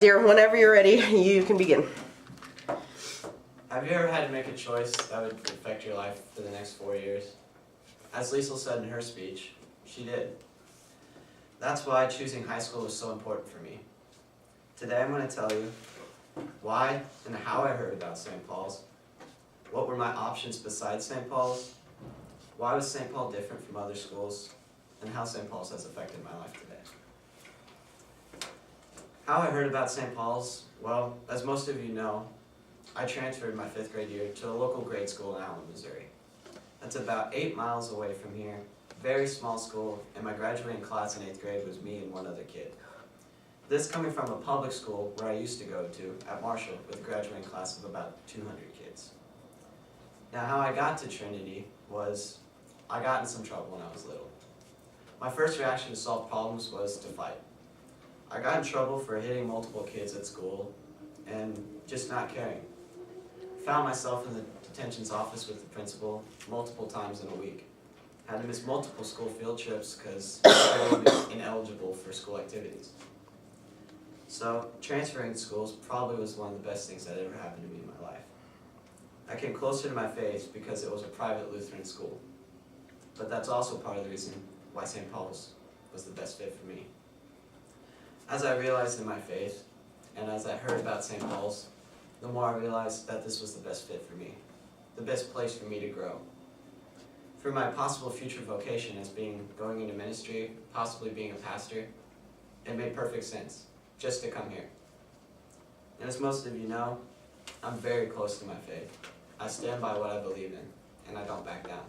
Dear, whenever you're ready, you can begin. Have you ever had to make a choice that would affect your life for the next 4 years? As Liesl said in her speech, she did. That's why choosing high school was so important for me. Today I'm going to tell you why and how I heard about St. Paul's, what were my options besides St. Paul's, why was St. Paul different from other schools, and how St. Paul's has affected my life today. How I heard about St. Paul's, well, as most of you know, I transferred my 5th grade year to a local grade school in Allen, Missouri. That's about 8 miles away from here, very small school, and my graduating class in 8th grade was me and one other kid. This coming from a public school where I used to go to at Marshall with a graduating class of about 200 kids. Now how I got to Trinity was, I got in some trouble when I was little. My first reaction to solve problems was to fight. I got in trouble for hitting multiple kids at school and just not caring. Found myself in the detention's office with the principal multiple times in a week. Had to miss multiple school field trips because I was ineligible for school activities. So transferring schools probably was one of the best things that ever happened to me in my life. I came closer to my faith because it was a private Lutheran school. But that's also part of the reason why St. Paul's was the best fit for me. As I realized in my faith, and as I heard about St. Paul's, the more I realized that this was the best fit for me, the best place for me to grow. For my possible future vocation as going into ministry, possibly being a pastor, it made perfect sense just to come here. And as most of you know, I'm very close to my faith. I stand by what I believe in, and I don't back down.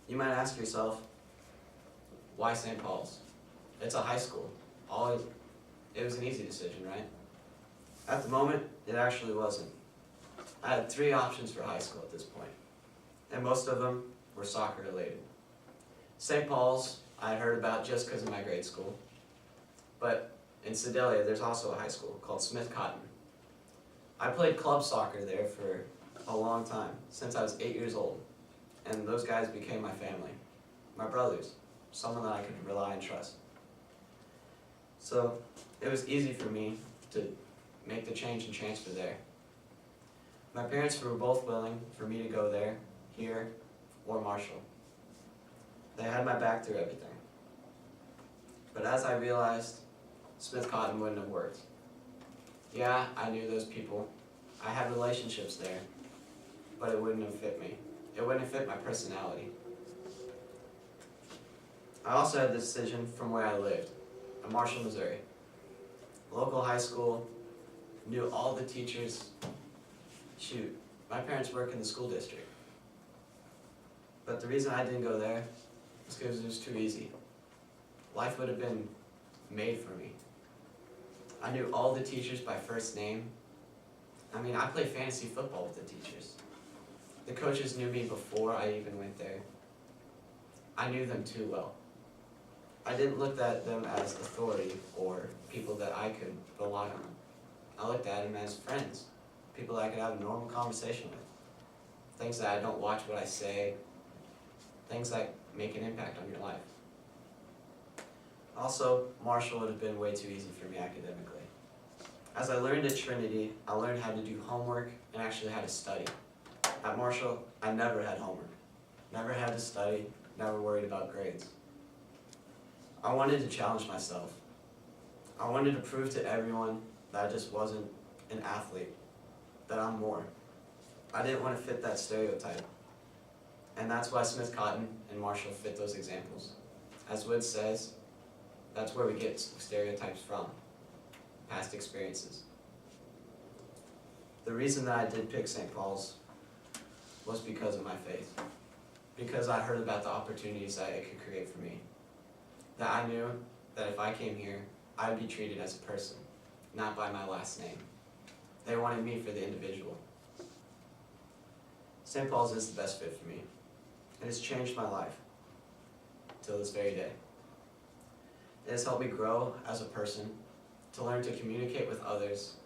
You might ask yourself, why St. Paul's? It's a high school. It was an easy decision, right? At the moment, it actually wasn't. I had 3 options for high school at this point, and most of them were soccer related. St. Paul's, I had heard about just because of my grade school, but in Sedalia, there's also a high school called Smith Cotton. I played club soccer there for a long time, since I was 8 years old, and those guys became my family, my brothers, someone that I could rely and trust. So it was easy for me to make the change and transfer there. My parents were both willing for me to go there, here, or Marshall. They had my back through everything. But as I realized, Smith Cotton wouldn't have worked. Yeah, I knew those people. I had relationships there, but it wouldn't have fit me. It wouldn't have fit my personality. I also had the decision from where I lived. Marshall, Missouri. Local high school, knew all the teachers. Shoot, my parents work in the school district. But the reason I didn't go there was because it was too easy. Life would have been made for me. I knew all the teachers by first name. I mean, I played fantasy football with the teachers. The coaches knew me before I even went there. I knew them too well. I didn't look at them as authority or people that I could rely on. I looked at them as friends, people that I could have a normal conversation with. Things that I don't watch what I say, things that make an impact on your life. Also, Marshall would have been way too easy for me academically. As I learned at Trinity, I learned how to do homework and actually how to study. At Marshall, I never had homework, never had to study, never worried about grades. I wanted to challenge myself. I wanted to prove to everyone that I just wasn't an athlete, that I'm more. I didn't want to fit that stereotype. And that's why Smith Cotton and Marshall fit those examples. As Wood says, that's where we get stereotypes from, past experiences. The reason that I did pick St. Paul's was because of my faith. Because I heard about the opportunities that it could create for me. That I knew that if I came here, I'd be treated as a person, not by my last name. They wanted me for the individual. St. Paul's is the best fit for me. It has changed my life till this very day. It has helped me grow as a person, to learn to communicate with others,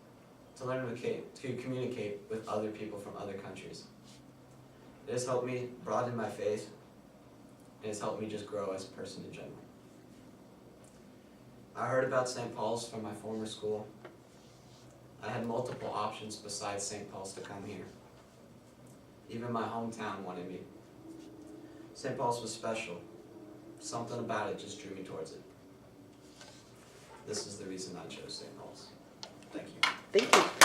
to learn to communicate with other people from other countries. It has helped me broaden my faith, and it has helped me just grow as a person in general. I heard about St. Paul's from my former school. I had multiple options besides St. Paul's to come here. Even my hometown wanted me. St. Paul's was special. Something about it just drew me towards it. This is the reason I chose St. Paul's. Thank you. Thank you.